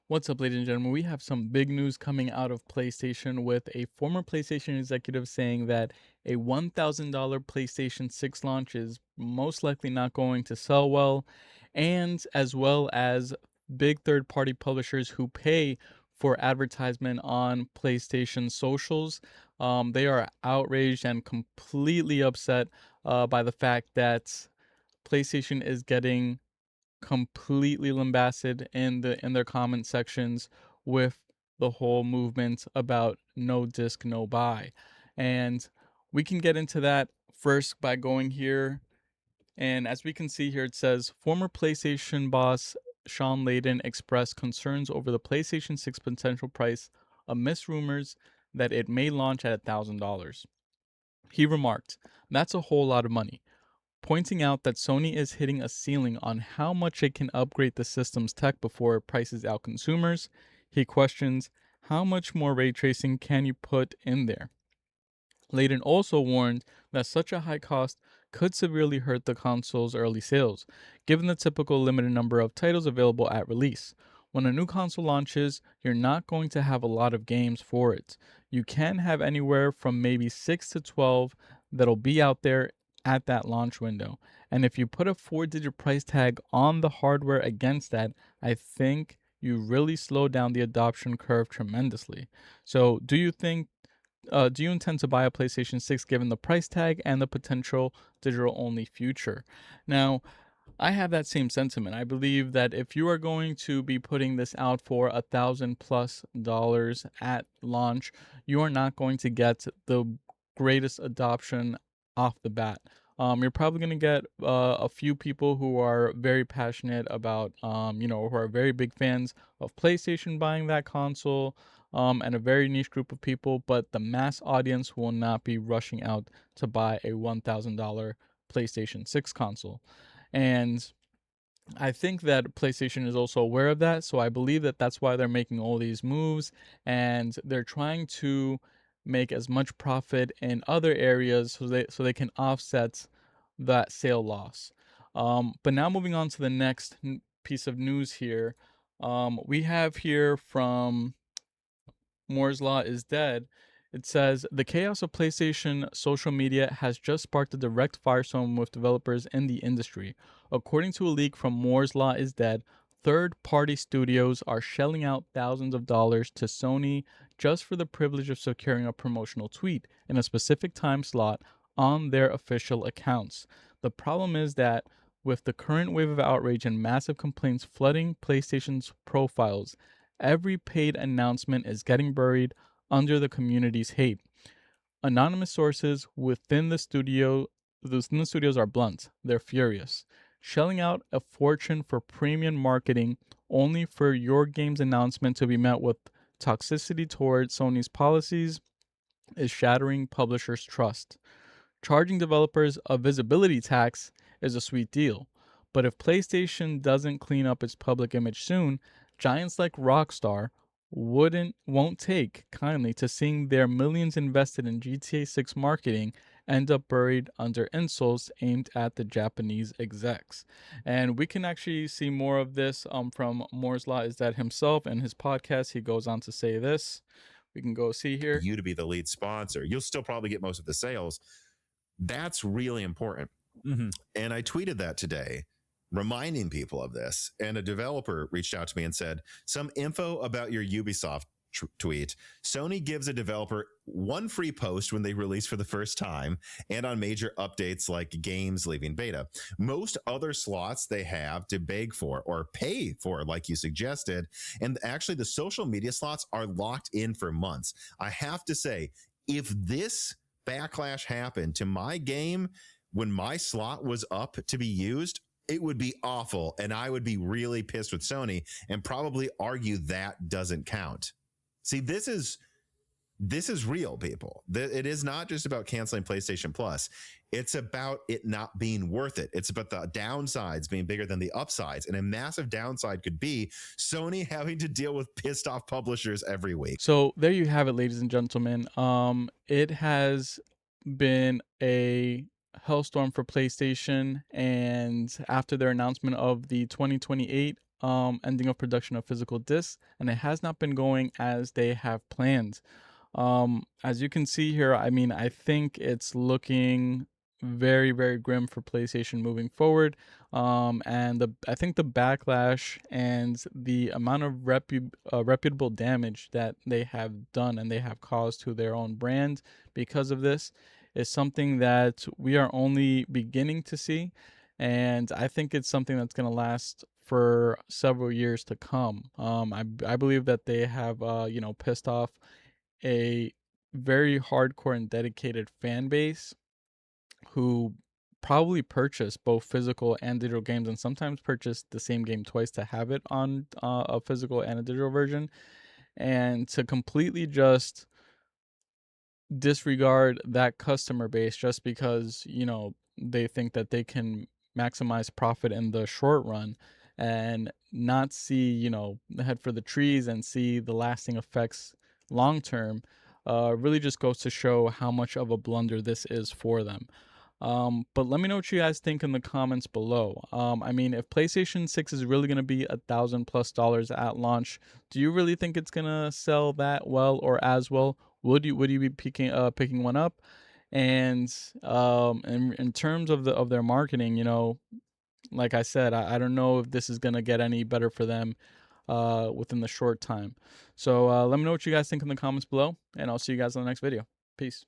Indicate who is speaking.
Speaker 1: What's up, ladies and gentlemen? We have some big news coming out of PlayStation with a former PlayStation executive saying that a $1,000 PlayStation 6 launch is most likely not going to sell well, and as well as big third party publishers who pay for advertisement on PlayStation socials. They are outraged and completely upset by the fact that PlayStation is getting completely lambasted in their comment sections with the whole movement about no disc no buy. And we can get into that first by going here, and as we can see here, it says former PlayStation boss Sean Layden expressed concerns over the PlayStation 6 potential price amidst rumors that it may launch at $1,000. He remarked, "That's a whole lot of money," pointing out that Sony is hitting a ceiling on how much it can upgrade the system's tech before it prices out consumers. He questions, how much more ray tracing can you put in there? Layden also warned that such a high cost could severely hurt the console's early sales, given the typical limited number of titles available at release. When a new console launches, you're not going to have a lot of games for it. You can have anywhere from maybe 6 to 12 that'll be out there at that launch window. And if you put a 4-digit price tag on the hardware against that, I think you really slow down the adoption curve tremendously. So, do you intend to buy a PlayStation 6 given the price tag and the potential digital only future? Now, I have that same sentiment. I believe that if you are going to be putting this out for $1,000+ at launch, you are not going to get the greatest adoption off the bat. You're probably going to get a few people who are very passionate about, who are very big fans of PlayStation buying that console, and a very niche group of people, but the mass audience will not be rushing out to buy a $1,000 PlayStation 6 console. And I think that PlayStation is also aware of that, so I believe that that's why they're making all these moves, and they're trying to make as much profit in other areas so they can offset that sale loss. But now moving on to the next piece of news here, we have here from Moore's Law is dead. It says the chaos of PlayStation social media has just sparked a direct firestorm with developers in the industry. According to a leak from Moore's Law is Dead, third party studios are shelling out thousands of dollars to Sony just for the privilege of securing a promotional tweet in a specific time slot on their official accounts. The problem is that with the current wave of outrage and massive complaints flooding PlayStation's profiles, every paid announcement is getting buried under the community's hate. Anonymous sources within the studios are blunt. They're furious. Shelling out a fortune for premium marketing only for your game's announcement to be met with toxicity toward Sony's policies is shattering publishers' trust. Charging developers a visibility tax is a sweet deal, but if PlayStation doesn't clean up its public image soon, giants like Rockstar won't take kindly to seeing their millions invested in GTA 6 marketing end up buried under insults aimed at the Japanese execs. And we can actually see more of this from Moore's Law is that himself in his podcast. He goes on to say this. We can go see here.
Speaker 2: You to be the lead sponsor. You'll still probably get most of the sales. That's really important. Mm-hmm. And I tweeted that today, reminding people of this. And a developer reached out to me and said, some info about your Ubisoft tweet. Sony gives a developer one free post when they release for the first time and on major updates like games leaving beta. Most other slots they have to beg for or pay for, like you suggested. And actually, the social media slots are locked in for months. I have to say, if this backlash happened to my game when my slot was up to be used, it would be awful. And I would be really pissed with Sony and probably argue that doesn't count. See, this is real, people. It is not just about canceling PlayStation Plus. It's about it not being worth it. It's about the downsides being bigger than the upsides. And a massive downside could be Sony having to deal with pissed off publishers every week.
Speaker 1: So there you have it, ladies and gentlemen. It has been a hellstorm for PlayStation, and after their announcement of the 2028 ending of production of physical discs, and it has not been going as they have planned. As you can see here, I mean, I think it's looking very, very grim for PlayStation moving forward. And I think the backlash and the amount of reputable damage that they have done and they have caused to their own brand because of this is something that we are only beginning to see. And I think it's something that's going to last for several years to come. I believe that they have, pissed off a very hardcore and dedicated fan base who probably purchase both physical and digital games and sometimes purchase the same game twice to have it on a physical and a digital version, and to completely just disregard that customer base just because they think that they can maximize profit in the short run and not see the head for the trees and see the lasting effects long term, really just goes to show how much of a blunder this is for them. But let me know what you guys think in the comments below. I mean, if PlayStation 6 is really going to be $1,000+ at launch, do you really think it's going to sell that well or as well? Would you be picking one up? And in terms of their marketing, like I said, I don't know if this is gonna get any better for them within the short time. So let me know what you guys think in the comments below, and I'll see you guys in the next video. Peace.